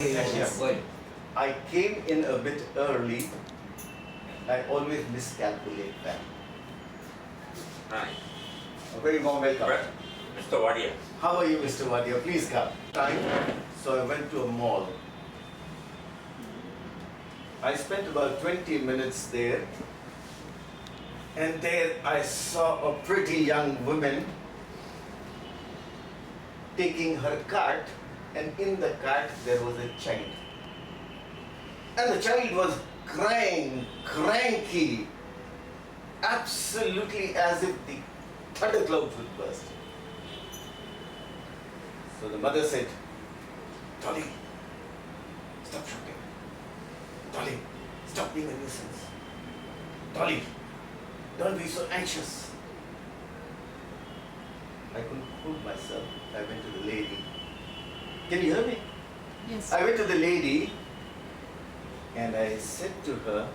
Yes. Good. I came in a bit early. I always miscalculate that. Right. A very warm welcome. Mr. Wadia. How are you, Mr. Wadia? Please come. Time. So I went to a mall. I spent about 20 minutes there. And there I saw a pretty young woman taking her cart, and in the cart there was a child. And the child was crying, cranky, absolutely as if the thunderclouds would burst. So the mother said, "Dolly, stop shouting. Dolly, stop being a nuisance. Dolly, don't be so anxious." I couldn't hold myself. I went to the lady. Can you hear me? Yes. I went to the lady and I said to her,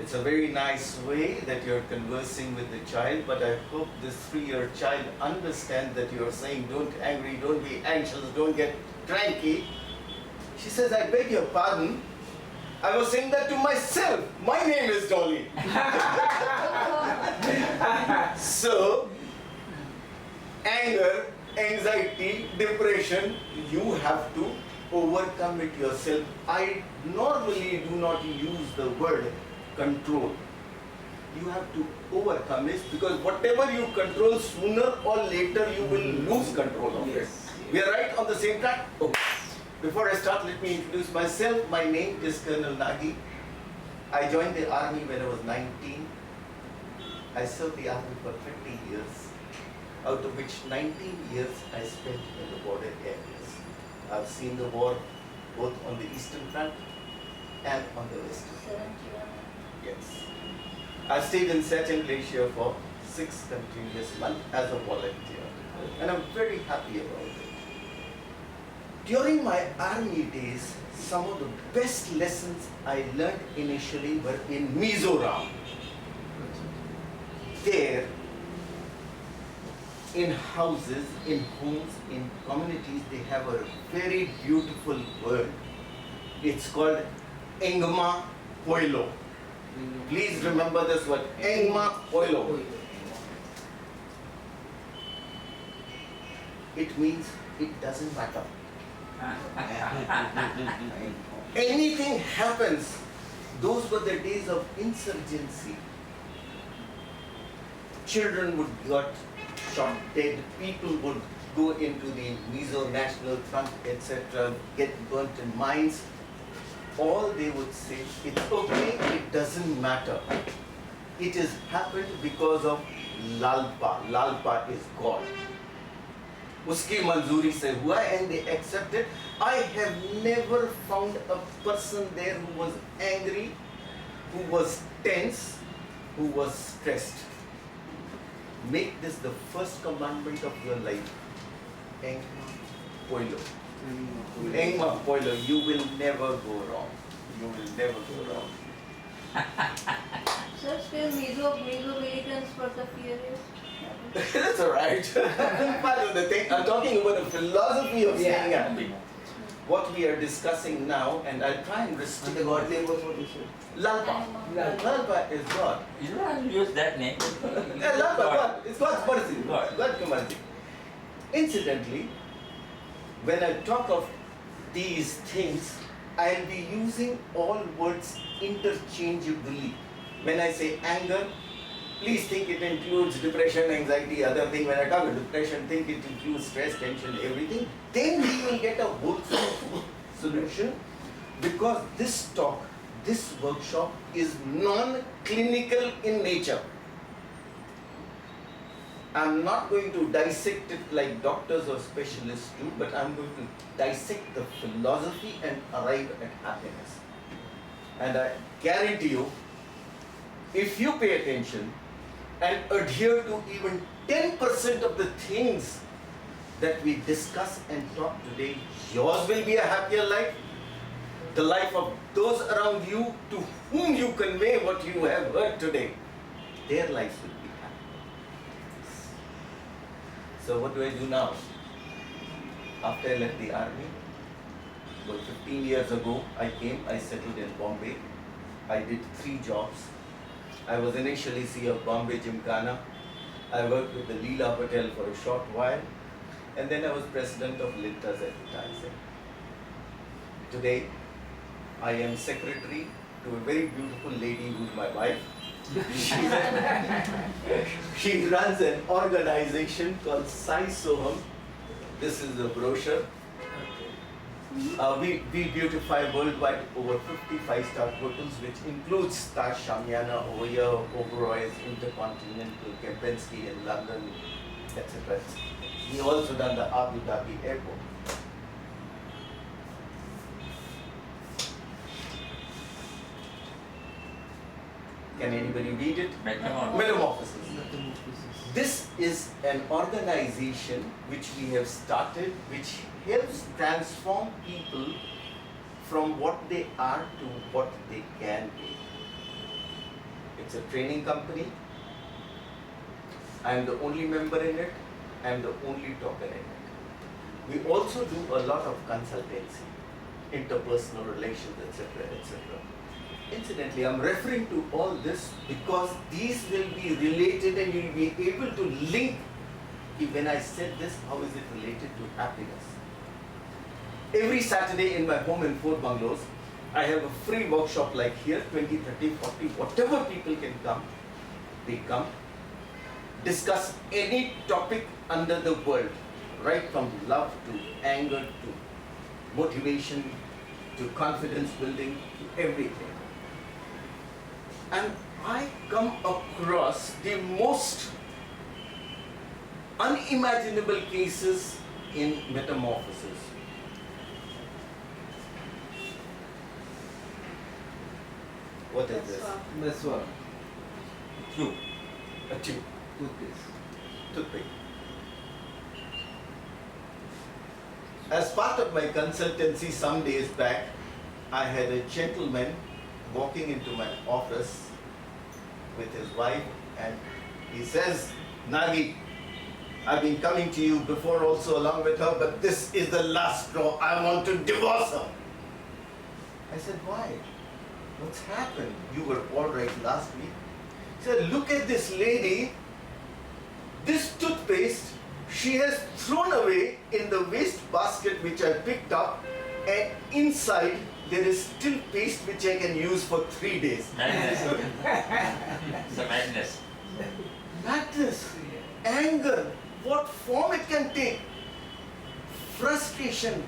"It's a very nice way that you're conversing with the child, but I hope this 3-year child understands that you're saying don't angry, don't be anxious, don't get cranky." She says, "I beg your pardon. I was saying that to myself. My name is Dolly." So, anger, anxiety, depression, you have to overcome it yourself. I normally do not use the word control. You have to overcome it, because whatever you control, sooner or later you will lose control of it. We are right on the same track? Okay. Before I start, let me introduce myself. My name is Colonel Nagi. I joined the army when I was 19. I served the army for 20 years, out of which 19 years I spent in the border areas. I've seen the war both on the Eastern Front and on the Western Front. Yes. I stayed in Sachin Glacier for 6 continuous months as a volunteer, and I'm very happy about it. During my army days, some of the best lessons I learned initially were in Mizoram. There, in houses, in homes, in communities, they have a very beautiful word. It's called Engma Poilo. Please remember this word, Engma Poilo. It means it doesn't matter. Anything happens. Those were the days of insurgency. Children would get shot dead, people would go into the Mizo National Front, etc., get burnt in mines. All they would say, "It's okay, it doesn't matter. It has happened because of Lalpa. Lalpa is God. Uski manzuri se hua," and they accepted. I have never found a person there who was angry, who was tense, who was stressed. Make this the first commandment of your life. Engma Poilo. Engma Poilo. You will never go wrong. You will never go wrong. Sir, still Meso-Americans for the furious. That's alright. Part of the thing. I'm talking about the philosophy of staying happy. What we are discussing now, and I'll try and restrict And the God name was what you said? Lalpa. Lalpa is God. You don't use that name. Yeah, Lalpa, God. It's God's mercy. God. God's mercy. Incidentally, when I talk of these things, I'll be using all words interchangeably. When I say anger, please think it includes depression, anxiety, other thing. When I talk about depression, think it includes stress, tension, everything. Then we will get a wholesome solution, because this talk, this workshop is non-clinical in nature. I'm not going to dissect it like doctors or specialists do, but I'm going to dissect the philosophy and arrive at happiness. And I guarantee you, if you pay attention and adhere to even 10% of the things that we discuss and talk today, yours will be a happier life. The life of those around you to whom you convey what you have heard today, their lives will be happy. So what do I do now? After I left the army, go 15 years ago, I came, I settled in Bombay. I did 3 jobs. I was initially CEO of Bombay Gymkhana. I worked with the Leela Hotel for a short while. And then I was president of Lintas Advertising. Today, I am secretary to a very beautiful lady who's my wife. She runs an organization called Sai Soham. This is the brochure. We beautify worldwide over 50 five-star hotels, which includes Taj Shamiana over here, Oberoi's, Intercontinental, Kempinski in London, etc. We also done the Abu Dhabi airport. Can anybody read it? Metamorphosis. This is an organization which we have started, which helps transform people from what they are to what they can be. It's a training company. I am the only member in it. I am the only talker in it. We also do a lot of consultancy, interpersonal relations, etc., etc. Incidentally, I'm referring to all this because these will be related and you'll be able to link. When I said this, how is it related to happiness? Every Saturday in my home in Fort Bungalows, I have a free workshop like here, 20, 30, 40, whatever people can come, they come, discuss any topic under the world, right from love to anger to motivation to confidence building to everything. And I come across the most unimaginable cases in metamorphosis. What is this? Meswa. Tube. A tube. Toothpaste. Toothpick. As part of my consultancy some days back, I had a gentleman walking into my office with his wife and he says, Nagi, I've been coming to you before also along with her, but this is the last straw. I want to divorce her. I said, why? What's happened? You were all right last week. He said, look at this lady. This toothpaste she has thrown away in the waste basket which I picked up, and inside there is still paste which I can use for 3 days. Madness. It's a madness. Madness, anger, what form it can take, frustration.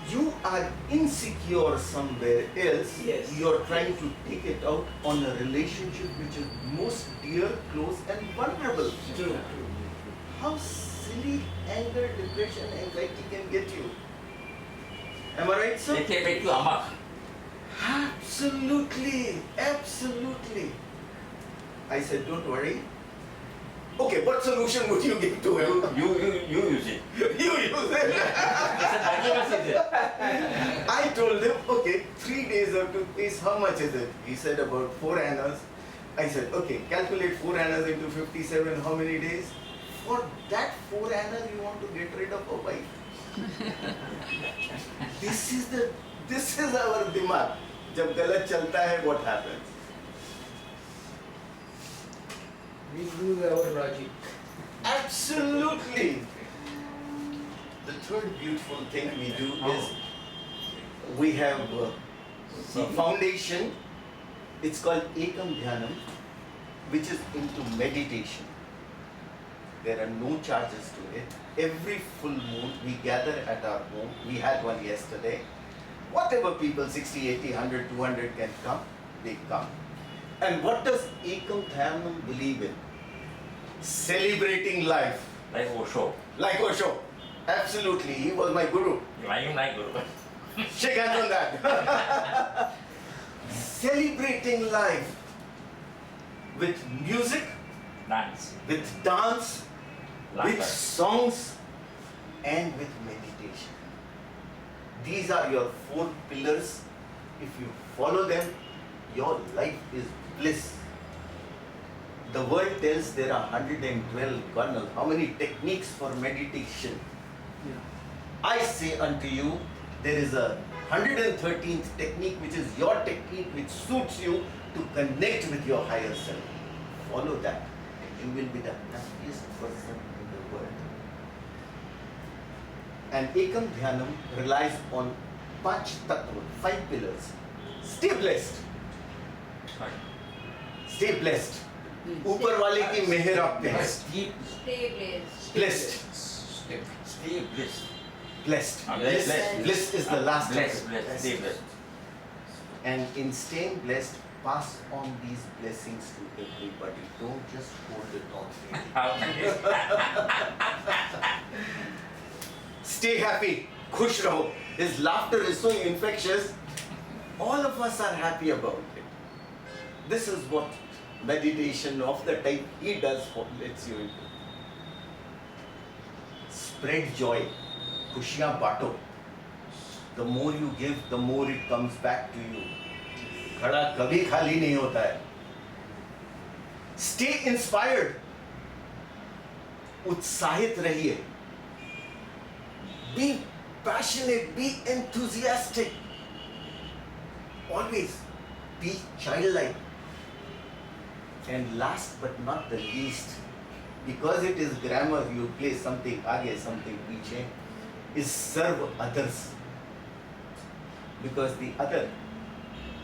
You are insecure somewhere else. Yes. You are trying to take it out on a relationship which is most dear, close, and vulnerable. True. How silly anger, depression, anxiety can get you. Am I right, sir? They can make you amak. Absolutely, absolutely. I said, don't worry. Okay, what solution would you give to him? You use it. You use it. It's a magnificent it. I told him, okay, 3 days of toothpaste, how much is it? He said about 4 annas. I said, okay, calculate 4 annas into 57, how many days? For that 4 annas, you want to get rid of a wife. This is our dimag. जब गलत चलता है, what happens? We lose our logic. Absolutely. The third beautiful thing we do is we have a foundation. It's called Ekam Dhyanam, which is into meditation. There are no charges to it. Every full moon we gather at our home. We had one yesterday. Whatever people, 60, 80, 100, 200 can come, they come. And what does Ekam Dhyanam believe in? Celebrating life. Like Osho. Like Osho. Absolutely. He was my guru. You like Guru. Shake hands on that. Celebrating life with music, Dance. with dance, with Laughter. songs, and with meditation. These are your 4 pillars. If you follow them, your life is bliss. The world tells there are 112 kernels. How many techniques for meditation? Yeah. I say unto you, there is a 113th technique, which is your technique, which suits you to connect with your higher self. Follow that, and you will be the happiest person in the world. And Ekam Dhyanam relies on Panch Tattva, 5 pillars. Stay blessed. Sorry. Stay blessed. ऊपर वाले की मेहर आप पे है. Stay Stay blessed. Blessed. Step. Stay blessed. Blessed. Blessed. Bliss. Bliss is the last of Blessed, it. blessed, stay blessed. And in staying blessed, pass on these blessings to everybody. Don't just hold it on. Stay happy. Khush raho. His laughter is so infectious. All of us are happy about it. This is what meditation of the type he does lets you into. Spread joy. Khushiyan baato. The more you give, the more it comes back to you. घड़ा कभी खाली नहीं होता है. Stay inspired. उत्साहित रहिए. Be passionate, be enthusiastic. Always be childlike. And last but not the least, because it is grammar, you place something आगे, something पीछे, is serve others. Because the other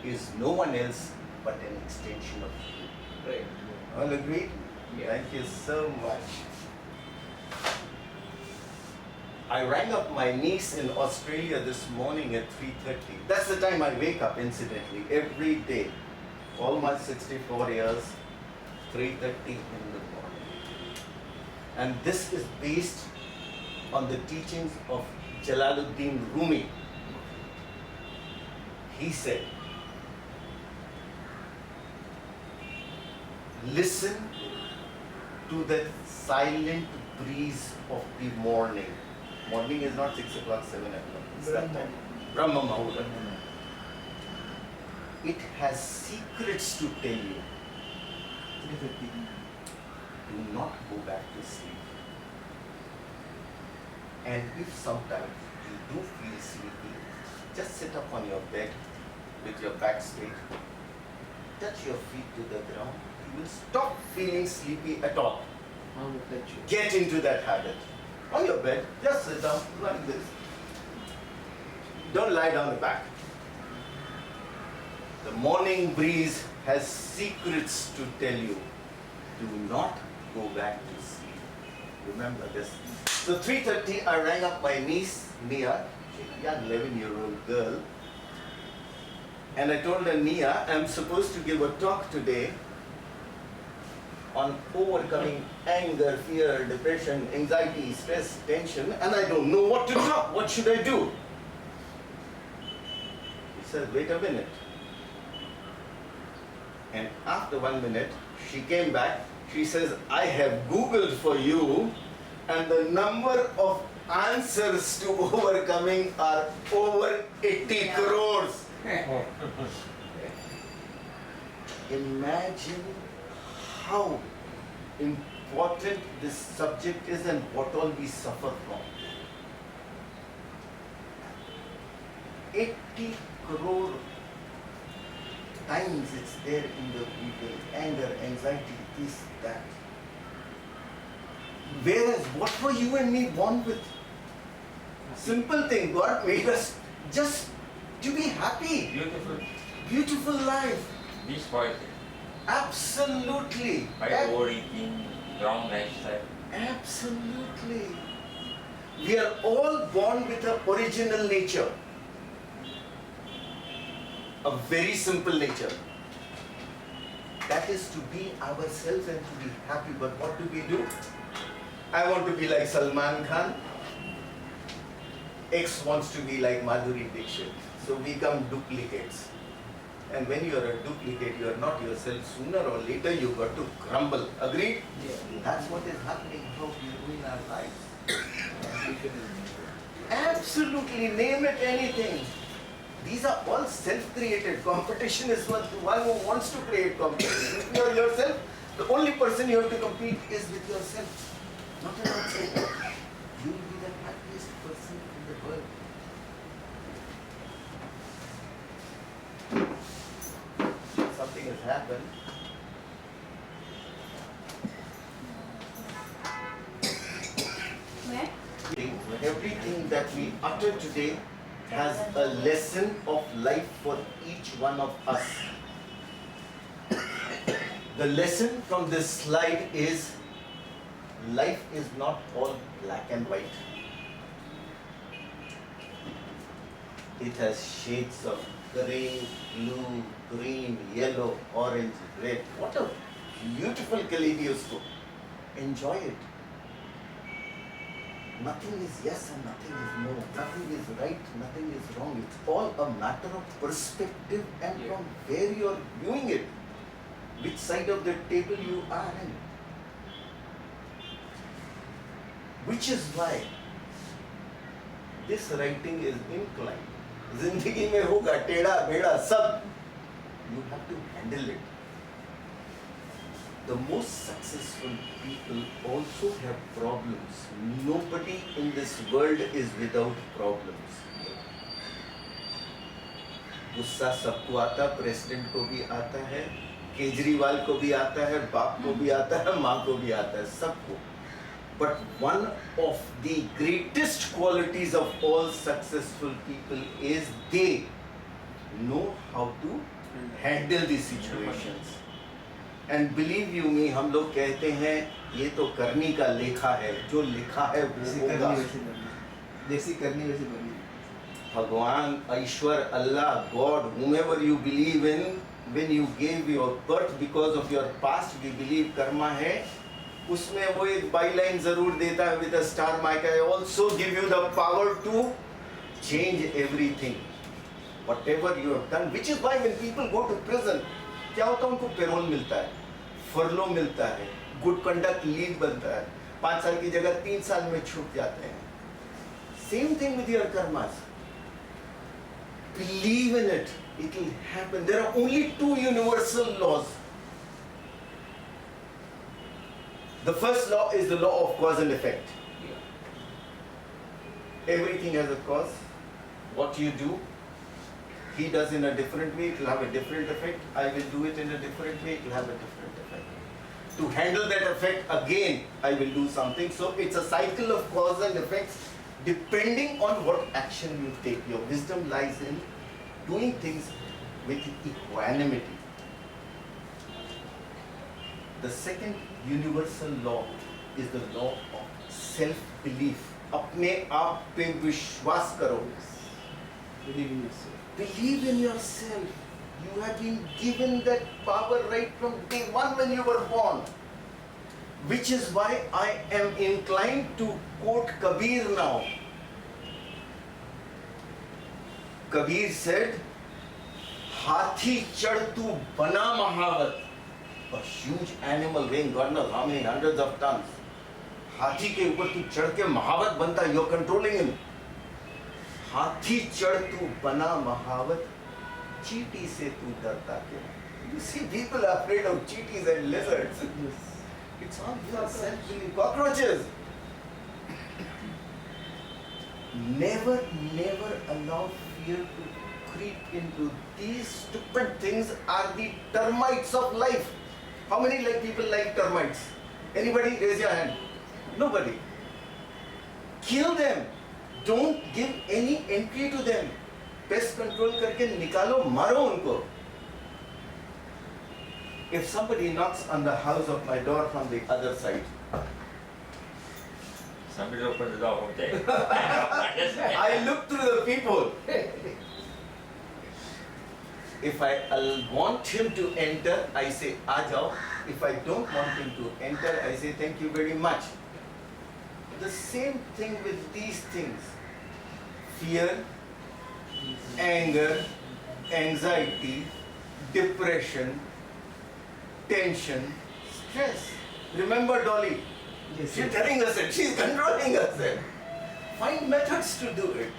is no one else but an extension of you. Right. All agreed? Yeah. Thank you so much. I rang up my niece in Australia this morning at 3:30. That's the time I wake up, incidentally, every day. All my 64 years, 3:30 in the morning. And this is based on the teachings of Jalaluddin Rumi. He said, listen to the silent breeze of the morning. Morning is not 6 o'clock, 7 o'clock. It's that time. Brahma Muhurta. It has secrets to tell you. Do not go back to sleep. And if sometimes you do feel sleepy, just sit up on your bed with your back straight. Touch your feet to the ground. You will stop feeling sleepy at all. How would that you? Get into that habit. On your bed, just sit down like this. Don't lie down the back. The morning breeze has secrets to tell you. Do not go back to sleep. Remember this. So 3:30, I rang up my niece, Nia, she's a young 11-year-old girl. And I told her, Nia, I'm supposed to give a talk today on overcoming anger, fear, depression, anxiety, stress, tension, and I don't know what to talk. What should I do? She said, wait a minute. And after 1 minute, she came back. She says, I have Googled for you, and the number of answers to overcoming are over 80 crores. Imagine how important this subject is and what all we suffer from. 80 crore times it's there in the people. Anger, anxiety, this, that. Whereas what were you and me born with? Simple thing, God made us just to be happy. Beautiful. Beautiful life. Be spoiled Absolutely. by overeating, wrong lifestyle. Absolutely. We are all born with an original nature. A very simple nature. That is to be ourselves and to be happy. But what do? I want to be like Salman Khan. X wants to be like Madhuri Dixit. So we become duplicates. And when you are a duplicate, you are not yourself. Sooner or later, you got to crumble. Agreed? Yeah. That's what is happening. How we ruin our lives. Ambition is Absolutely, name it anything. These are all self-created. Competition is one who wants to create competition. If you are yourself, the only person you have to compete is with yourself, not an outsider. You will be the happiest person in the world. has happened. Where? Everything that we utter today has a lesson of life for each one of us. The lesson from this slide is life is not all black and white. It has shades of gray, blue, green, yellow, orange, red. What a beautiful kaleidoscope. Enjoy it. Nothing is yes and nothing is no. Nothing is right, nothing is wrong. It's all a matter of perspective and from where you are viewing it. Which side of the table you are in. Which is why this writing is inclined. जिंदगी में होगा टेढ़ा मेढ़ा सब. You have to handle it. The most successful people also have problems. Nobody in this world is without problems. गुस्सा सबको आता, president को भी आता है, केजरीवाल को भी आता है, बाप को भी आता है, माँ को भी आता है, सबको. But one of the greatest qualities of all successful people is they know how to handle these situations. And believe you me, हम लोग कहते हैं ये तो करनी का लेखा है, जो लिखा है वो होगा. जैसी करनी वैसी बनी. भगवान, ईश्वर, अल्लाह, God, whomever you believe in, when you gave your birth because of your past, we believe karma है. उसमें वो एक byline जरूर देता है with a star mark. I also give you the power to change everything. Whatever you have done, which is why when people go to prison, क्या होता है उनको पेरोल मिलता है, फरलो मिलता है, गुड कंडक्ट लीव बनता है, 5 साल की जगह 3 साल में छूट जाते हैं. Same thing with your karmas. Believe in it. It will happen. There are only 2 universal laws. The first law is the law of cause and effect. Everything has a cause. What you do, he does in a different way, it will have a different effect. I will do it in a different way, it will have a different effect. To handle that effect again, I will do something. So it's a cycle of cause and effects depending on what action you take. Your wisdom lies in doing things with equanimity. The second universal law is the law of self-belief. अपने आप पे विश्वास करो. Believe in yourself. Believe in yourself. You have been given that power right from day one when you were born. Which is why I am inclined to quote Kabir now. Kabir said, हाथी चढ़ तू बना महावत. A huge animal weighing God knows how many hundreds of tons. हाथी के ऊपर तू चढ़ के महावत बनता, you're controlling him. हाथी चढ़ तू बना महावत, चींटी से तू डरता क्यों? You see, people are afraid of cheeties and lizards. It's all your self-belief. Cockroaches. Never allow fear to creep into these stupid things. Are the termites of life. How many people like termites? Anybody? Raise your hand. Nobody. Kill them. Don't give any entry to them. Pest control करके निकालो, मारो उनको. If somebody knocks on the house of my door from the other side, Somebody open the door from there. I look through the people. If I want him to enter, I say, "Aa jao." If I don't want him to enter, I say, "Thank you very much." The same thing with these things. Fear, anger, anxiety, depression, tension, stress. Remember Dolly? Yes, She's yes. telling us it. She's controlling us it. Find methods to do it.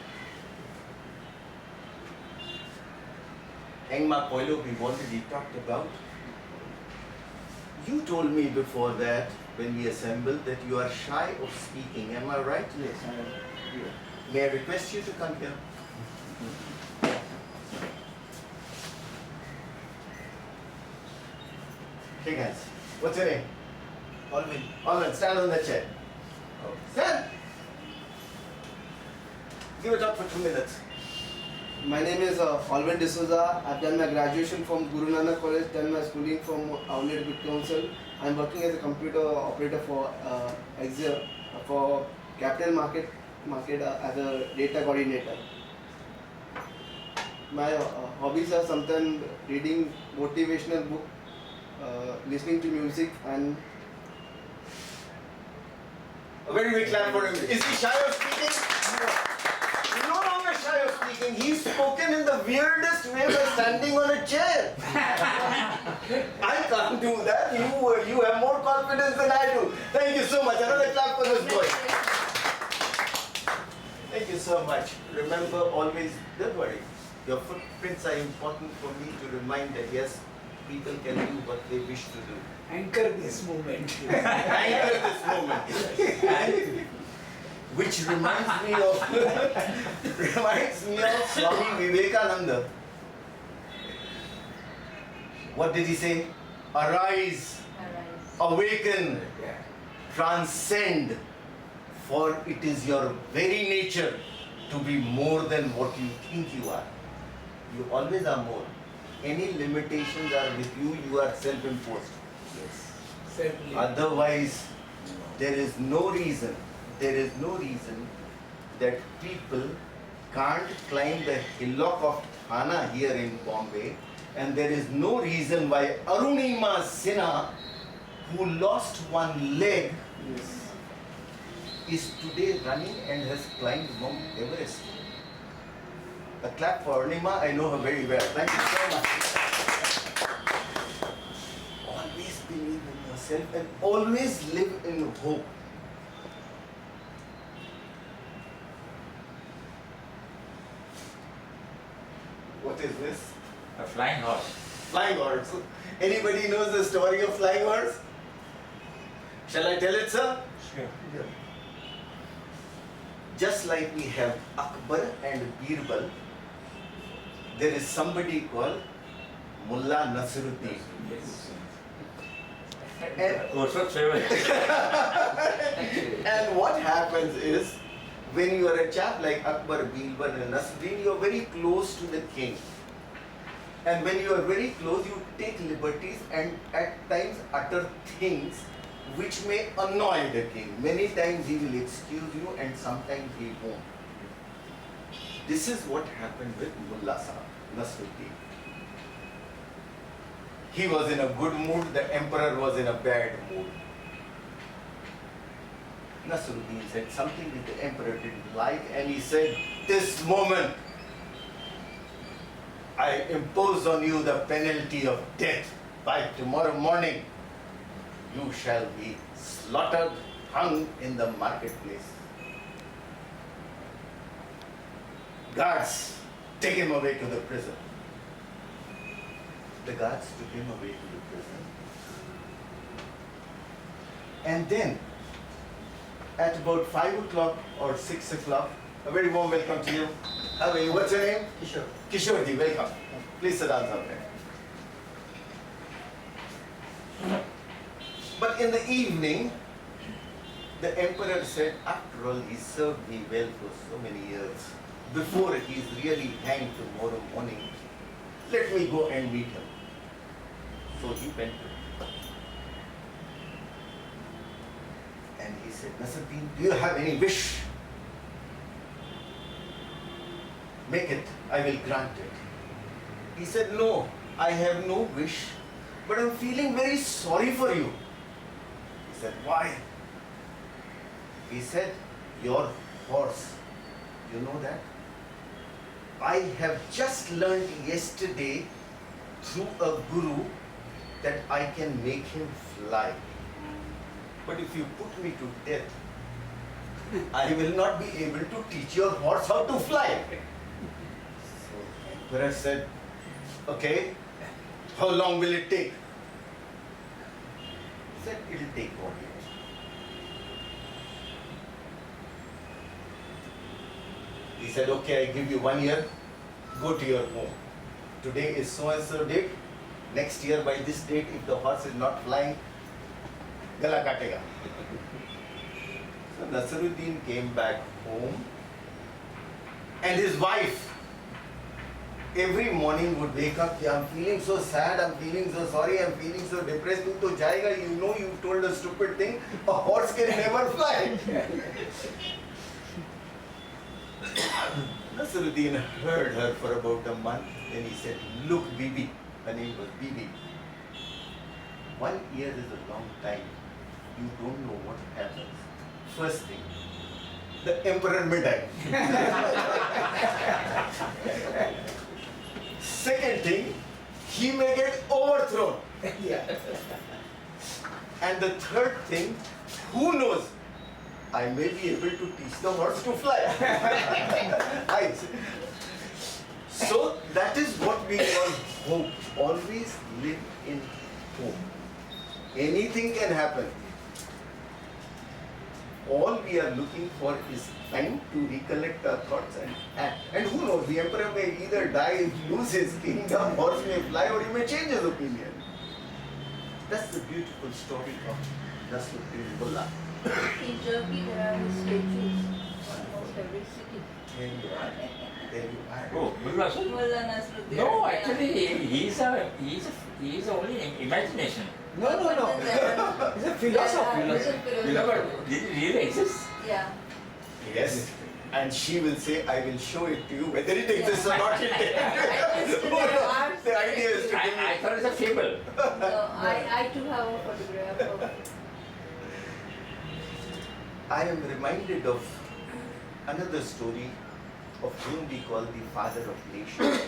Engma Poilo, we've already talked about. You told me before that, when we assembled, that you are shy of speaking. Am I right? Yes, I am here. May I request you to come here? Shake hands. What's your name? Alvin. Alvin, stand on the chair. Stand. Give a talk for 2 minutes. My name is Alvin D'Souza. I've done my graduation from Guru Nanak College, done my schooling from Outlet Good Council. I'm working as a computer operator for Exia, for Capital Market as a data coordinator. My hobbies are sometimes reading motivational book, listening to music, and A very big clap for him. Is he shy of speaking? No longer shy of speaking. He's spoken in the weirdest way by standing on a chair. I can't do that. You have more confidence than I do. Thank you so much. Another clap for this boy. Thank you so much. Remember always, don't worry. Your footprints are important for me to remind that yes, people can do what they wish to do. Anchor this movement. Anchor this moment. Which reminds me of Swami Vivekananda. What did he say? Arise, Arise. awaken, transcend, for it is your very nature to be more than what you think you are. You always are more. Any limitations are with you, you are self-imposed. Certainly. Otherwise, there is no reason that people can't climb the hillock of Thana here in Bombay, and there is no reason why Arunima Sinha, who lost one leg, is today running and has climbed Mount Everest. A clap for Arunima, I know her very well. Thank you so much. Always believe in yourself and always live in hope. What is this? A flying horse. Flying horse. Anybody knows the story of flying horse? Shall I tell it, sir? Sure. Just like we have Akbar and Birbal, there is somebody called Mullah Nasruddin. Yes. And, Urshad favorite. and what happens is, when you are a chap like Akbar, Birbal and Nasruddin, you are very close to the king. And when you are very close, you take liberties and at times utter things which may annoy the king. Many times he will excuse you and sometimes he won't. This is what happened with Mullah Sahib, Nasruddin. He was in a good mood, the emperor was in a bad mood. Nasruddin said something that the emperor didn't like, and he said, "This moment I impose on you the penalty of death. By tomorrow morning you shall be slaughtered, hung in the marketplace. Guards, take him away to the prison." The guards took him away to the prison. And then, at about 5 o'clock or 6 o'clock, a very warm welcome to you. How are you? What's your name? Kishore. Kishore ji, welcome. Please sit down somewhere. But in the evening, the emperor said, after all, he served me well for so many years. Before he is really hanged tomorrow morning, let me go and meet him. So he went to him. And he said, "Nasruddin, do you have any wish? Make it, I will grant it." He said, "No, I have no wish, but I'm feeling very sorry for you." He said, "Why?" He said, "Your horse, you know that? I have just learned yesterday through a guru that I can make him fly. But if you put me to death, I will not be able to teach your horse how to fly." So Emperor said, "Okay, how long will it take?" He said, "It'll take 1 year." He said, "Okay, I give you 1 year, go to your home. Today is so and so date, next year by this date, if the horse is not flying, gala katega. So Nasaruddin came back home, and his wife every morning would wake up, "Yeah, I'm feeling so sad, I'm feeling so sorry, I'm feeling so depressed. Tu to jayega, you know you told a stupid thing, a horse can never fly." Nasaruddin heard her for about a month, then he said, "Look, Bibi," her name was Bibi, "1 year is a long time. You don't know what happens. First thing, the emperor may die. Second thing, he may get overthrown. Yeah. And the third thing, who knows, I may be able to teach the horse to fly." So that is what we call hope. Always live in hope. Anything can happen. All we are looking for is time to recollect our thoughts and act. And who knows, the emperor may either die, lose his kingdom, horse may fly, or he may change his opinion. That's the beautiful story of Nasruddin Mullah. In Turkey, there are statues almost every city. There you are. There you are. Oh, Mullah Sir? Mullah Nasruddin. No, yeah. actually, he's only imagination. No, no, no. But then there are- He's a philosopher. Yeah, he's a philosopher. Did it really exist? Yeah. Yes. And she will say, "I will show it to you, whether it exists or not." It Just Who there knows? are The idea is to I give you. thought it's a fable. No, I too have a photograph of I am reminded of another story of whom we call the father of nations,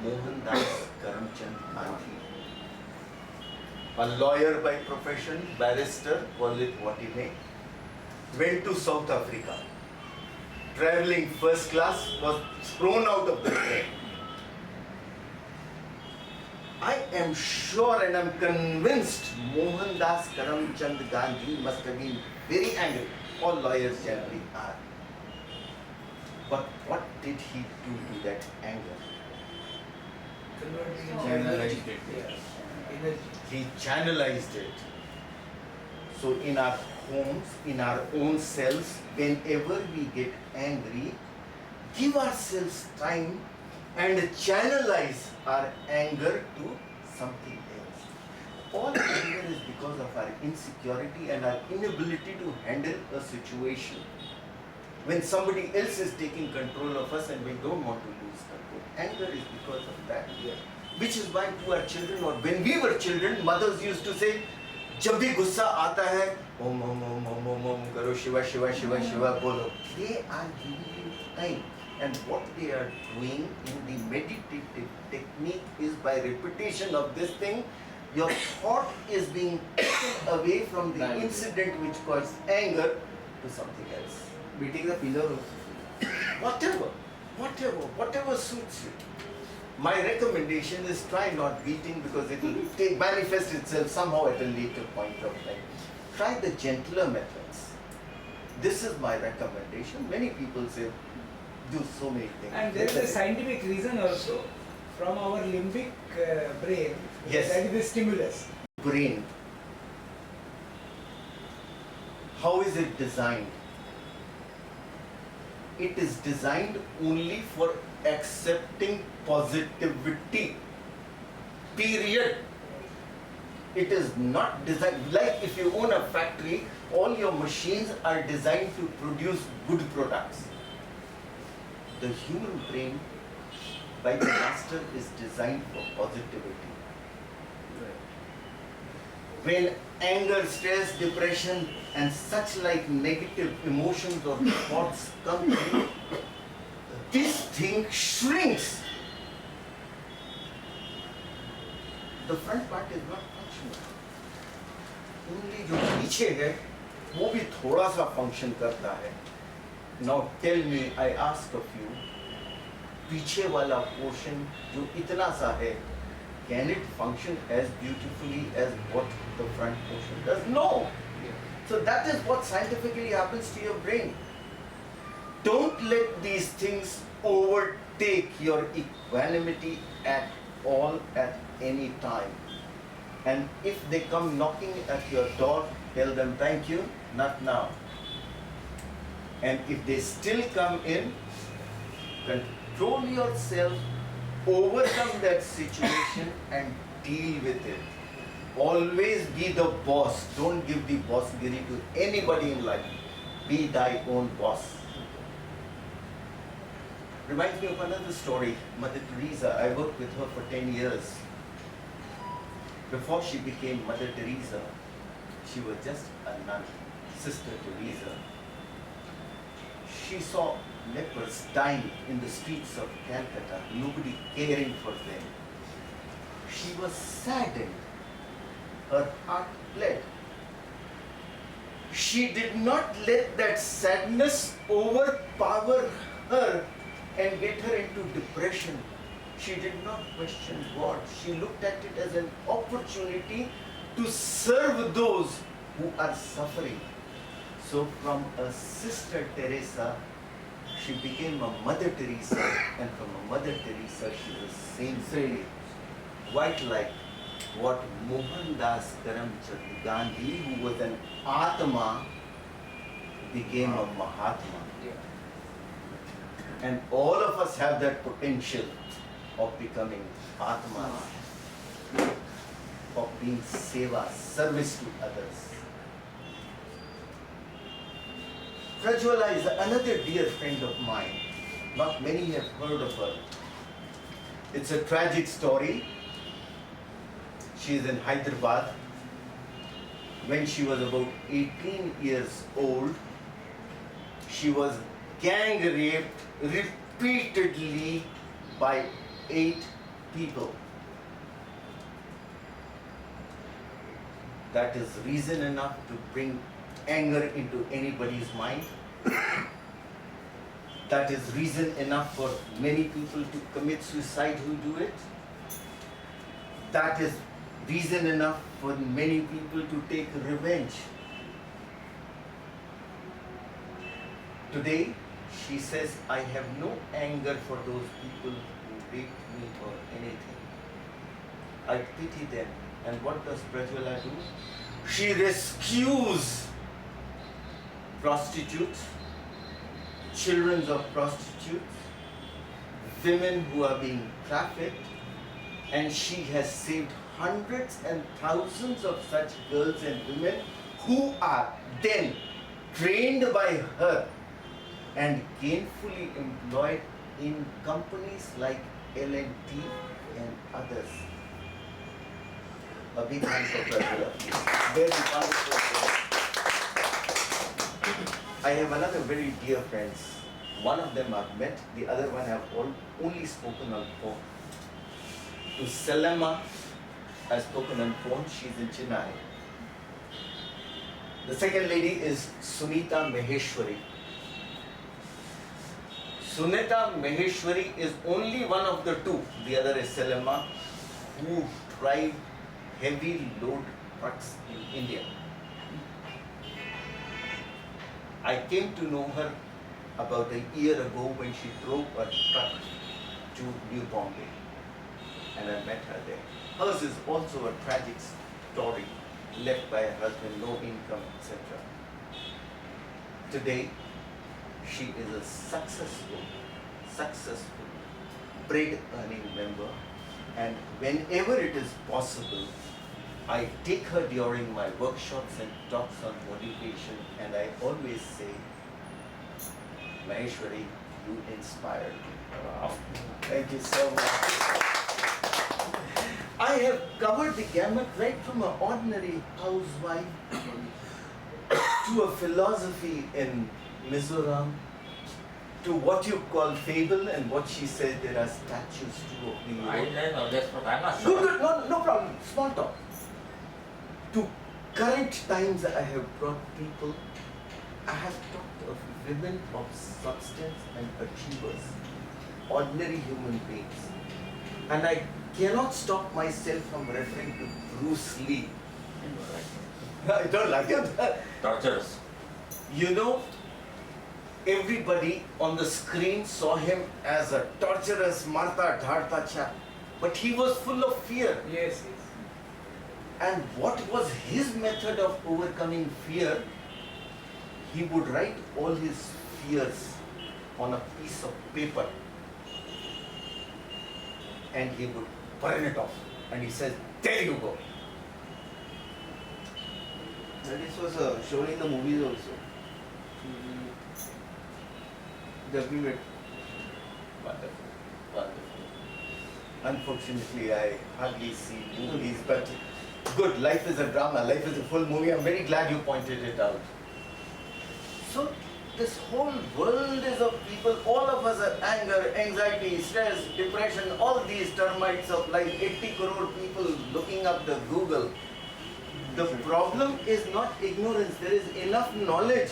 Mohandas Karamchand Gandhi. A lawyer by profession, barrister, call it what he may, went to South Africa. Traveling first class, was thrown out of the plane. I am sure and I'm convinced Mohandas Karamchand Gandhi must have been very angry. All lawyers generally are. But what did he do to that anger? Converting Channelized energy. it. Yeah. Energy. He channelized it. So in our homes, in our own selves, whenever we get angry, give ourselves time and channelize our anger to something else. All anger is because of our insecurity and our inability to handle a situation. When somebody else is taking control of us and we don't want to lose control. Anger is because of that. Which is why to our children, or when we were children, mothers used to say, "जब भी गुस्सा आता है, ओम ओम ओम ओम ओम ओम करो, शिवा शिवा शिवा शिवा बोलो." They are giving you time. And what they are doing in the meditative technique is by repetition of this thing, your thought is being taken away from the incident which caused anger to something else. Beating the pillar also. Whatever suits you. My recommendation is try not beating, because it will manifest itself somehow at a later point of time. Try the gentler methods. This is my recommendation. Many people say, do so many things. And there is a scientific reason also from our limbic brain. Yes. That is the stimulus. Brain. How is it designed? It is designed only for accepting positivity. Period. It is not designed, like if you own a factory, all your machines are designed to produce good products. The human brain, by the master, is designed for positivity. When anger, stress, depression, and such like negative emotions or thoughts come to you, this thing shrinks. The front part is not functional. Only जो पीछे है, वो भी थोड़ा सा function करता है. Now tell me, I ask of you, पीछे वाला portion जो इतना सा है, can it function as beautifully as what the front portion does? No. So that is what scientifically happens to your brain. Don't let these things overtake your equanimity at all at any time. And if they come knocking at your door, tell them thank you, not now. And if they still come in, control yourself, overcome that situation and deal with it. Always be the boss. Don't give the bossgiri to anybody in life. Be thy own boss. Reminds me of another story. Mother Teresa, I worked with her for 10 years. Before she became Mother Teresa, she was just a nun, Sister Teresa. She saw lepers dying in the streets of Calcutta, nobody caring for them. She was saddened. Her heart bled. She did not let that sadness overpower her and get her into depression. She did not question God. She looked at it as an opportunity to serve those who are suffering. So from a Sister Teresa, she became a Mother Teresa, and from a Mother Teresa, she was saint. Quite like what Mohandas Karamchand Gandhi, who was an Atma, became a Mahatma. And all of us have that potential of becoming Atmas, of being seva, service to others. Prajwala is another dear friend of mine. Not many have heard of her. It's a tragic story. She is in Hyderabad. When she was about 18 years old, she was gang raped repeatedly by 8 people. That is reason enough to bring anger into anybody's mind. That is reason enough for many people to commit suicide who do it. That is reason enough for many people to take revenge. Today, she says, I have no anger for those people who raped me or anything. I pity them. And what does Prajwala do? She rescues prostitutes, children of prostitutes, women who are being trafficked, and she has saved hundreds and thousands of such girls and women who are then trained by her and gainfully employed in companies like L&T and others. A big hand for Prajwala, please. Very wonderful. I have another very dear friends. One of them I've met, the other one I've only spoken on phone. To Selema, I've spoken on phone, she's in Chennai. The second lady is Sunita Maheshwari. Sunita Maheshwari is only one of the two, the other is Selema, who drive heavy load trucks in India. I came to know her about a year ago when she drove a truck to New Bombay, and I met her there. Hers is also a tragic story, left by her husband, no income, etc. Today, she is a successful bread-earning member, and whenever it is possible, I take her during my workshops and talks on motivation, and I always say, Maheshwari, you inspired me. Wow. Thank you so much. I have covered the gamut right from an ordinary housewife to a philosophy in Mizoram, to what you call fable, and what she said there are statues too of the I don't know, that's what I'm not Good, sure. good, no problem, small talk. To current times I have brought people, I have talked of women of substance and achievers, ordinary human beings. And I cannot stop myself from referring to Bruce Lee. I don't like it. Torturous. You know, everybody on the screen saw him as a torturous, Martha Dharta chap. But he was full of fear. Yes, yes. And what was his method of overcoming fear? He would write all his fears on a piece of paper and he would burn it off. And he says, there you go. And this was shown in the movies also. WMET. Wonderful, wonderful. Unfortunately, I hardly see movies, but good, life is a drama, life is a full movie. I'm very glad you pointed it out. So, this whole world is of people, all of us are anger, anxiety, stress, depression, all these termites of life, 80 crore people looking up the Google. The problem is not ignorance, there is enough knowledge,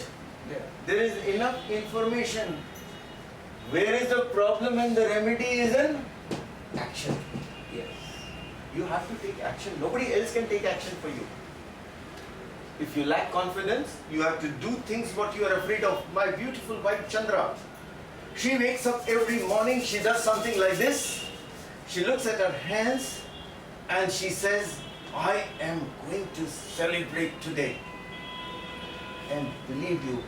Yeah. there is enough information. Where is the problem and the remedy is in action. Yes. You have to take action. Nobody else can take action for you. If you lack confidence, you have to do things what you are afraid of. My beautiful wife Chandra, she wakes up every morning, she does something like this. She looks at her hands and she says, I am going to celebrate today. And believe you,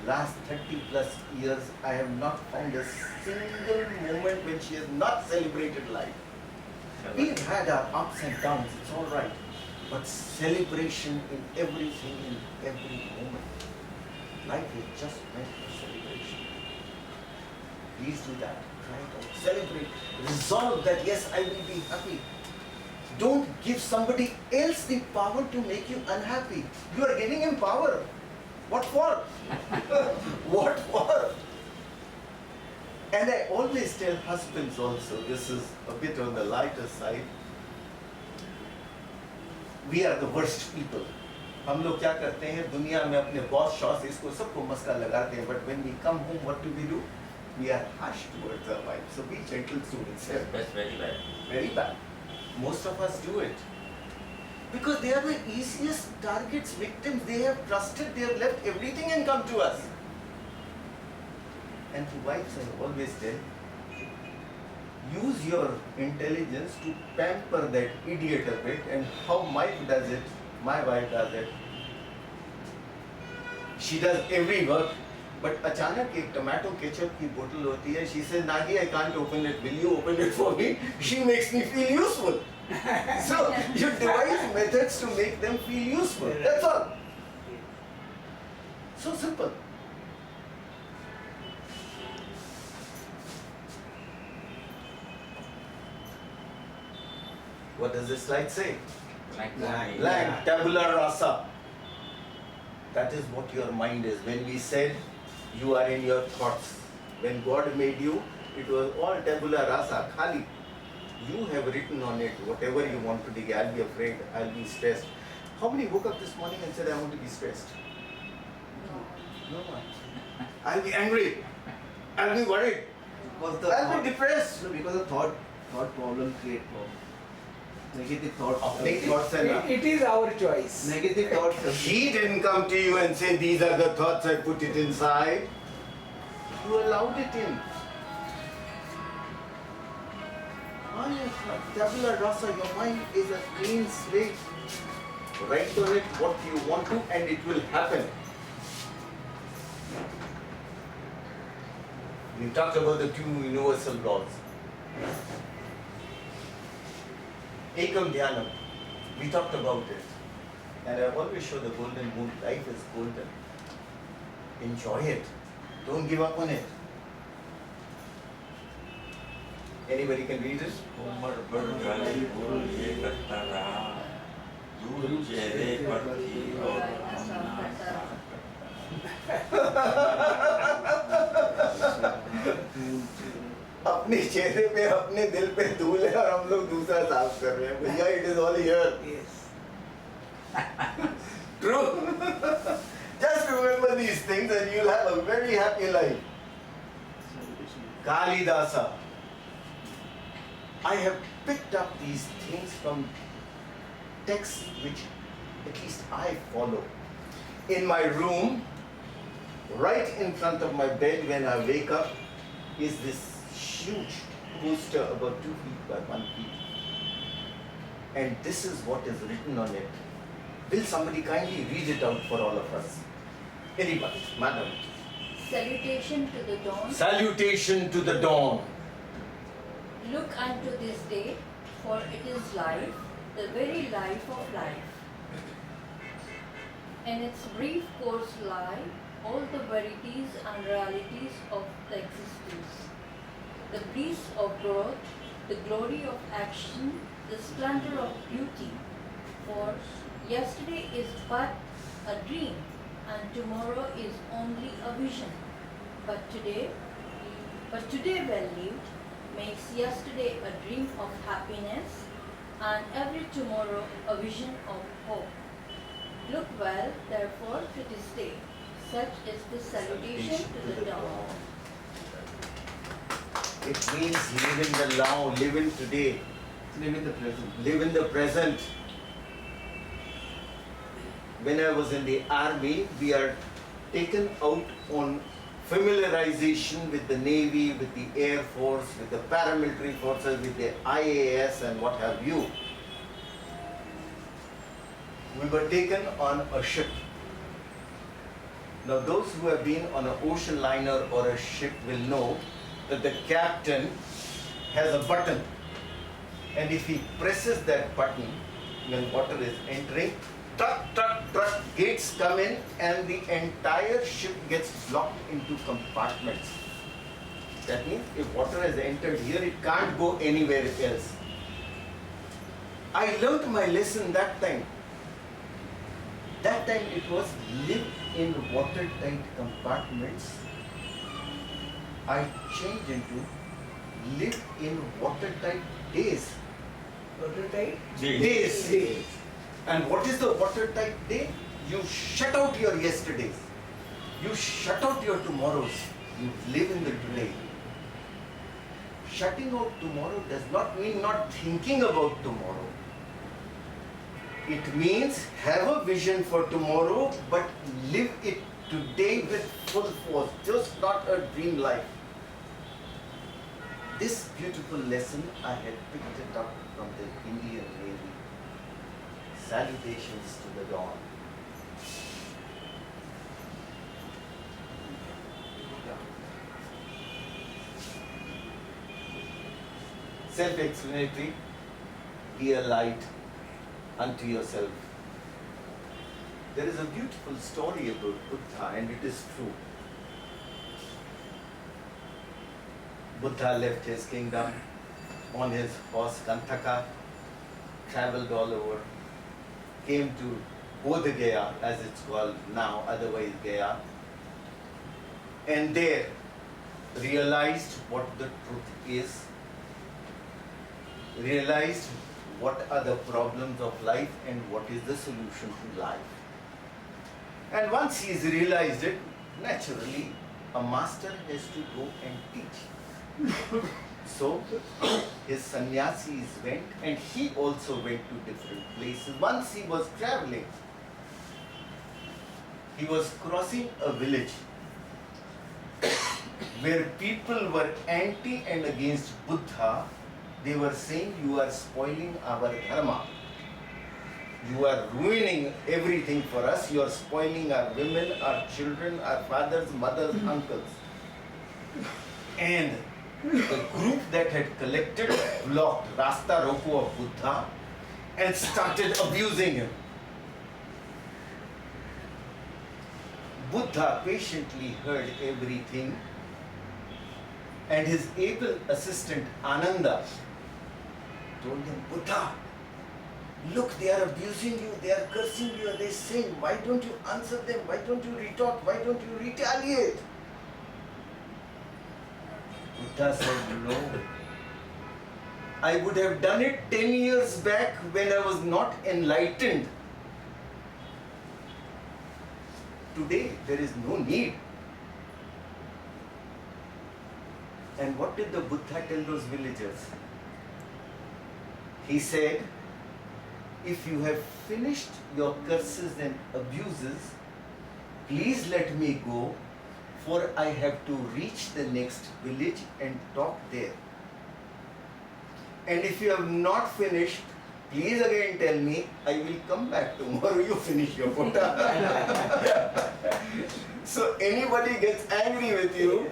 last 30 plus years, I have not found a single moment when she has not celebrated life. We've had our ups and downs, it's all right. But celebration in everything, in every moment. Life is just meant for celebration. Please do that. Try it out. Celebrate. Resolve that, yes, I will be happy. Don't give somebody else the power to make you unhappy. You are giving him power. What for? What for? And I always tell husbands also, this is a bit on the lighter side, we are the worst people. हम लोग क्या करते हैं दुनिया में अपने boss शॉस इसको सबको मस्का लगाते हैं, but when we come home, what do? We are harsh towards our wives. So be gentle students. That's very bad. Very bad. Most of us do it. Because they are the easiest targets, victims. They have trusted, they have left everything and come to us. And to wives, I always tell, use your intelligence to pamper that idiot a bit. And how my wife does it. She does every work, but अचानक एक tomato ketchup की बोतल होती है. She says, Nagi, I can't open it. Will you open it for me? She makes me feel useful. So you devise methods to make them feel useful. That's all. So simple. What does this slide say? Blank, tabula rasa. That is what your mind is. When we said you are in your thoughts, when God made you, it was all tabula rasa, khali. You have written on it whatever you want to dig. I'll be afraid, I'll be stressed. How many woke up this morning and said, I want to be stressed? No one. I'll be angry. I'll be worried. I'll be depressed. No, because the thought problem create problem. Negative thoughts. Negative thoughts are not. It is our choice. Negative thoughts. He didn't come to you and say, these are the thoughts, I put it inside. You allowed it in. Tabula rasa, your mind is a clean slate. Write on it what you want to and it will happen. We talked about the two universal laws. Ekam Dhyanam. We talked about it. And I always show the golden moon. Life is golden. Enjoy it. Don't give up on it. Anybody can read it? Umar बढ़ गई भूल ये करता रहा दूर चेहरे पर थी और अपना अपने चेहरे पे अपने दिल पे धूल है और हम लोग दूसरा साफ कर रहे हैं भैया. It is all here. Yes. True. Just remember these things and you'll have a very happy life. Kalidasa. I have picked up these things from texts which at least I follow. In my room, right in front of my bed when I wake up, is this huge poster about 2 feet by 1 feet. And this is what is written on it. Will somebody kindly read it out for all of us? Anybody, madam. Salutation to the dawn. Salutation to the dawn. Look unto this day, for it is life, the very life of life. In its brief course lie all the verities and realities of the existence. The bliss of growth, the glory of action, the splendor of beauty. For yesterday is but a dream, and tomorrow is only a vision. But today well lived makes yesterday a dream of happiness, and every tomorrow a vision of hope. Look well, therefore, to this day. Such is the salutation to the dawn. It means live in the now, live in today, Live in the present. live in the present. When I was in the army, we are taken out on familiarization with the Navy, with the Air Force, with the paramilitary forces, with the IAS and what have you. We were taken on a ship. Now those who have been on an ocean liner or a ship will know that the captain has a button, and if he presses that button when water is entering, truck, gates come in and the entire ship gets blocked into compartments. That means if water has entered here, it can't go anywhere else. I learnt my lesson that time. That time it was live in watertight compartments. I changed into live in watertight days. Watertight. Days. And what is the watertight day? You shut out your yesterdays. You shut out your tomorrows. You live in the today. Shutting out tomorrow does not mean not thinking about tomorrow. It means have a vision for tomorrow, but live it today with full force, just not a dream life. This beautiful lesson I had picked it up from the Indian Navy. Salutations to the dawn. Self-explanatory, be a light unto yourself. There is a beautiful story about Buddha, and it is true. Buddha left his kingdom on his horse Kantaka, traveled all over, came to Bodh Gaya, as it's called now, otherwise Gaya, and there realized what the truth is, realized what are the problems of life and what is the solution to life. And once he's realized it, naturally a master has to go and teach. So his sannyasis went, and he also went to different places. Once he was traveling, he was crossing a village where people were anti and against Buddha. They were saying, you are spoiling our dharma. You are ruining everything for us. You are spoiling our women, our children, our fathers, mothers, uncles. And the group that had collected blocked Rasta Roko of Buddha and started abusing him. Buddha patiently heard everything, and his able assistant Ananda told him, Buddha, look, they are abusing you, they are cursing you, and they are saying, why don't you answer them, why don't you retort, why don't you retaliate? Buddha said, no. I would have done it 10 years back when I was not enlightened. Today, there is no need. And what did the Buddha tell those villagers? He said, if you have finished your curses and abuses, please let me go, for I have to reach the next village and talk there. And if you have not finished, Please again tell me, I will come back tomorrow, you finish your quota. So anybody gets angry with you,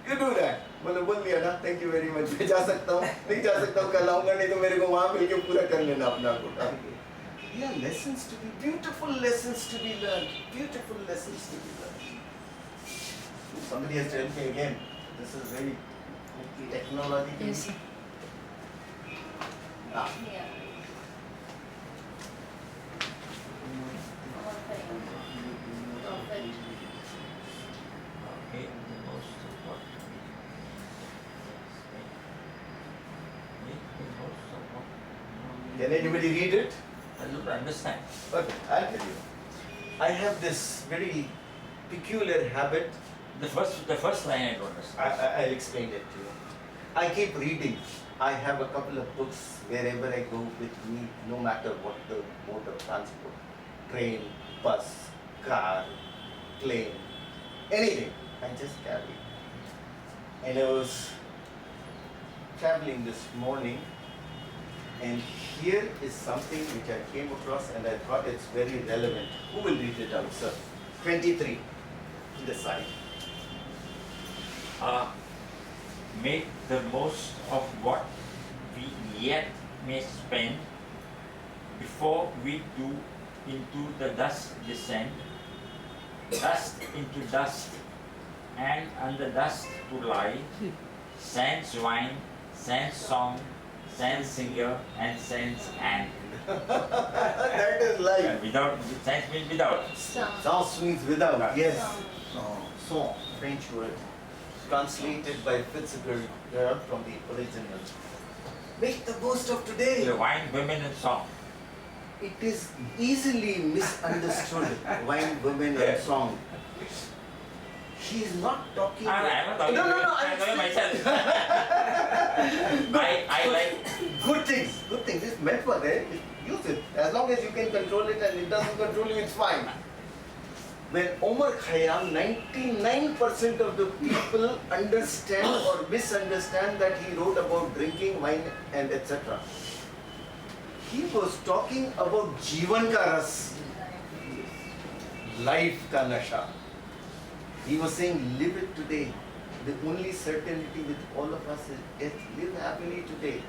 you do that. बोले बोल दिया ना, thank you very much, मैं जा सकता हूँ, नहीं जा सकता हूँ, कल आऊँगा, नहीं तो मेरे को वहाँ मिलके पूरा कर लेना अपना quota. Yeah, lessons to be, beautiful lessons to be learned, beautiful lessons to be learned. Somebody has told me again, this is very technological. Yes. Ah. Yeah. Perfect. Okay, the most important. Make the most important. Can anybody read it? I don't understand. Okay, I'll tell you. I have this very peculiar habit. The first line I don't understand. I'll explain it to you. I keep reading. I have a couple of books wherever I go with me, no matter what the mode of transport. Train, bus, car, plane, anything. I just carry. And I was traveling this morning, and here is something which I came across and I thought it's very relevant. Who will read it out, sir? 23, to the side. Make the most of what we yet may spend before we do into the dust descend, dust into dust, and under dust to lie, sans wine, sans song, sans singer, and sans hand. That is life. Without, sans means without. Sans means without, yes. Song. Son, French word, translated by Fitzgerald from the original. Make the most of today. The wine, women, and song. It is easily misunderstood, wine, women and song. He is not talking. I'm not talking No, I'm I'm talking myself. I like. Good things. It's meant for that. Use it. As long as you can control it and it doesn't control you, it's fine. When Omar Khayyam, 99% of the people understand or misunderstand that he wrote about drinking wine and etc. He was talking about Jivan ka ras, life ka nasha. He was saying, live it today. The only certainty with all of us is death. Live happily today.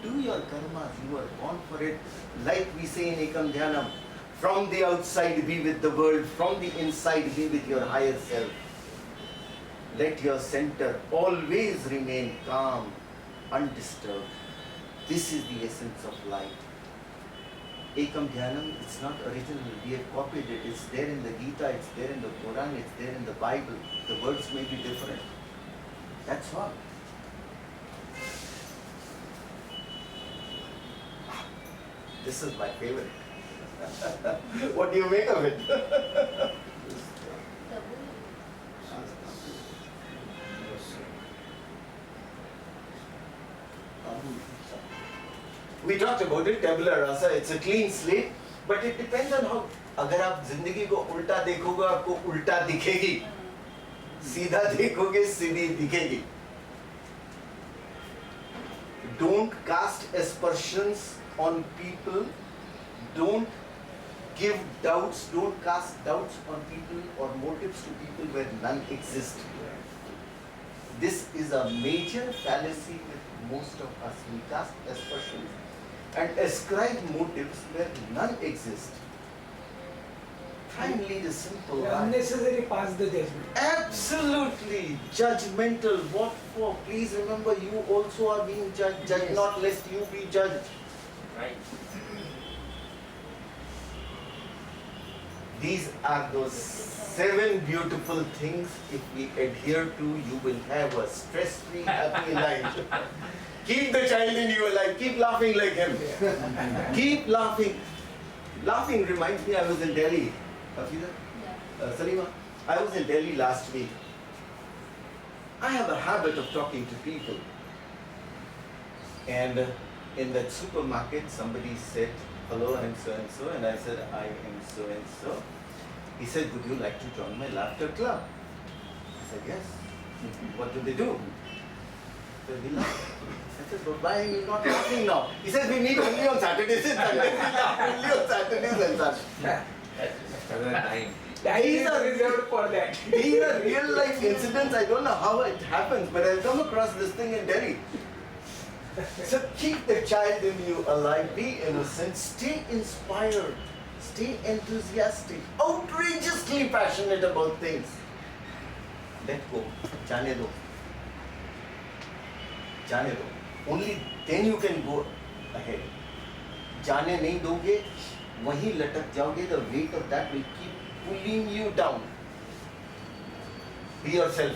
Do your karmas. You are born for it. Like we say in Ekam Dhyanam, from the outside be with the world, from the inside be with your higher self. Let your center always remain calm, undisturbed. This is the essence of life. Ekam Dhyanam, it's not original, we have copied it, it's there in the Gita, it's there in the Quran, it's there in the Bible. The words may be different. That's all. This is my favorite. What do you make of it? We talked about it, tabula rasa, it's a clean slate, but it depends on how. अगर आप जिंदगी को उल्टा देखोगे आपको उल्टा दिखेगी, सीधा देखोगे सीधी दिखेगी. Don't cast aspersions on people, don't give doubts, don't cast doubts on people or motives to people where none exist. This is a major fallacy with most of us. We cast aspersions and ascribe motives where none exist. Try and lead a simple life. Unnecessary pass the judgment. Absolutely judgmental. What for? Please remember, you also are being judged. Judge Yes. not lest you be judged. Right. These are those 7 beautiful things. If we adhere to, you will have a stress-free, happy life. Keep the child in you alive. Keep laughing like him. Keep laughing. Laughing reminds me, I was in Delhi. Hafiza? Salima, I was in Delhi last week. I have a habit of talking to people. And in that supermarket, somebody said, hello, I'm so-and-so. And I said, I am so-and-so. He said, would you like to join my laughter club? I said, yes. What do they do? So we laughed. I said, but why are you not laughing now? He said, we meet only on Saturdays and Sundays. We laugh only on Saturdays and Sundays. Time is reserved for that. These are real life incidents. I don't know how it happens, but I've come across this thing in Delhi. So keep the child in you alive, be innocent, stay inspired, stay enthusiastic, outrageously passionate about things. Let go. Jane do. Jane do. Only then you can go ahead. Jane nahi doge, wahi latak jaoge, the weight of that will keep pulling you down. Be yourself.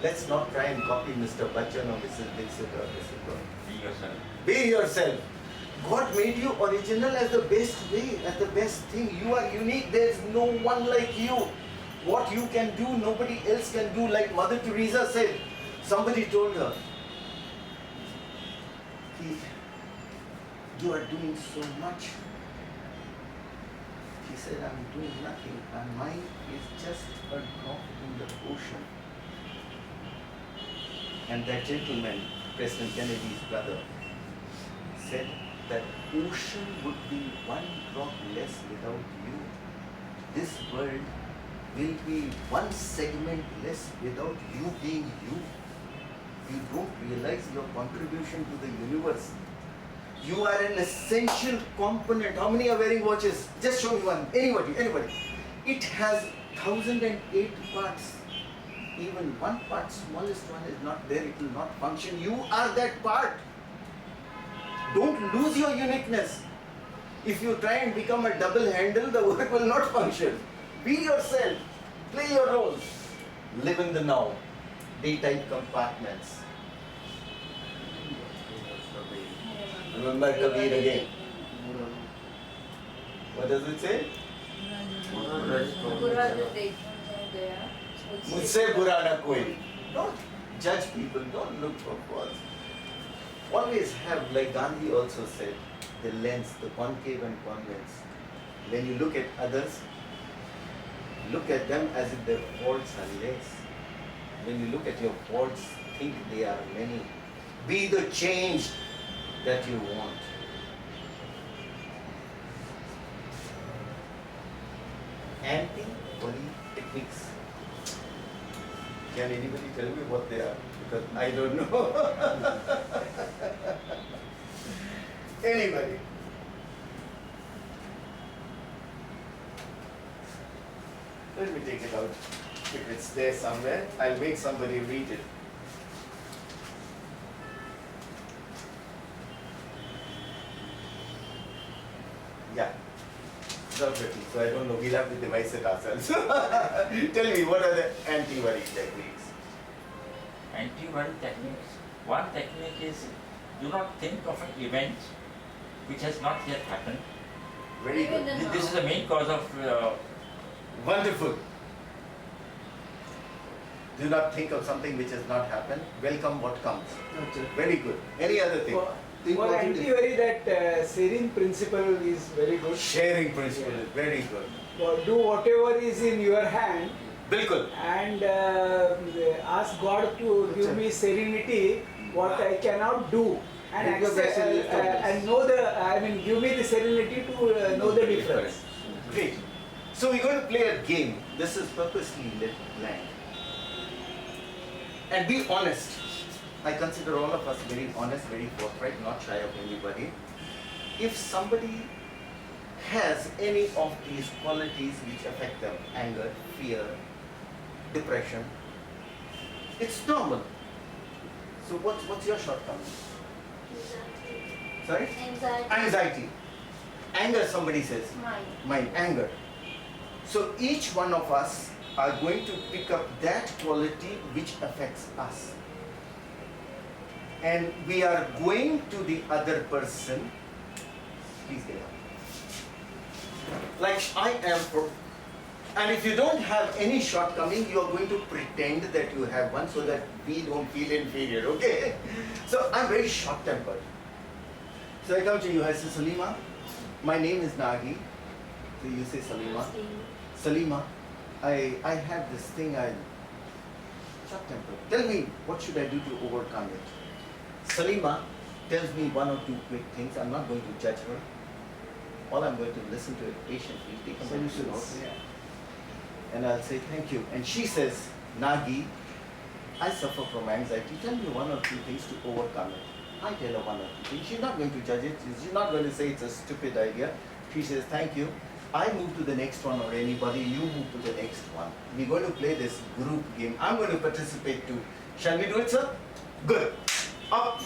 Let's not try and copy Mr. Bachchan or Mrs. Dixit or Mrs. Brown. Be yourself. Be yourself. God made you original as the best way, as the best thing. You are unique. There's no one like you. What you can do, nobody else can do. Like Mother Teresa said, somebody told her, you are doing so much. She said, I'm doing nothing. And mine is just a drop in the ocean. And that gentleman, President Kennedy's brother, said that ocean would be one drop less without you. This world will be one segment less without you being you. You don't realize your contribution to the universe. You are an essential component. How many are wearing watches? Just show me one. Anybody. It has 1008 parts. Even one part, smallest one is not there, it will not function. You are that part. Don't lose your uniqueness. If you try and become a double handle, the work will not function. Be yourself. Play your roles. Live in the now. D-type compartments. Remember Kabir again. What does it say? बुरा जो देखने गया मुझसे बुरा ना कोई. Don't judge people, don't look for faults. Always have, like Gandhi also said, the lens, the concave and convex. When you look at others, look at them as if their faults are less. When you look at your faults, think they are many. Be the change that you want. Anti-worry techniques. Can anybody tell me what they are? Because I don't know. Anybody? Let me take it out. If it's there somewhere, I'll make somebody read it. Yeah. It's not written, so I don't know. We'll have to devise it ourselves. Tell me, what are the anti-worry techniques? Anti-worry techniques. One technique is do not think of an event which has not yet happened. Very Even good. the This is the main cause of Wonderful. Do not think of something which has not happened. Welcome what comes. Very good. Any other thing? For anti-worry, that sharing principle is very good. Sharing principle is very good. Do whatever is in your hand Bilkul. and ask God to give me serenity what I cannot do and Make the accept, vessel lift of this. and know give me the serenity to know the difference. Great. So we're going to play a game. This is purposely left blank. And be honest. I consider all of us very honest, very forthright, not shy of anybody. If somebody has any of these qualities which affect them, anger, fear, depression, it's normal. So what's your shortcoming? Sorry? Anxiety. Anxiety. Anger, somebody says. Mine, anger. So each one of us are going to pick up that quality which affects us. And we are going to the other person. Please get up. Like I am for. And if you don't have any shortcoming, you are going to pretend that you have one so that we don't feel inferior, okay? So I'm very short-tempered. So I come to you, I say, Salima, my name is Nagi. So you say Salima. Salima, I have this thing, short-tempered. Tell me, what should I do to overcome it? Salima tells me one or two quick things. I'm not going to judge her. All I'm going to listen to it patiently, take a mental note, and I'll say thank you. And she says, Nagi, I suffer from anxiety. Tell me one or two things to overcome it. I tell her one or two things. She's not going to judge it. She's not going to say it's a stupid idea. She says, thank you. I move to the next one, or anybody, you move to the next one. We're going to play this group game. I'm going to participate too. Shall we do it, sir? Good. Up.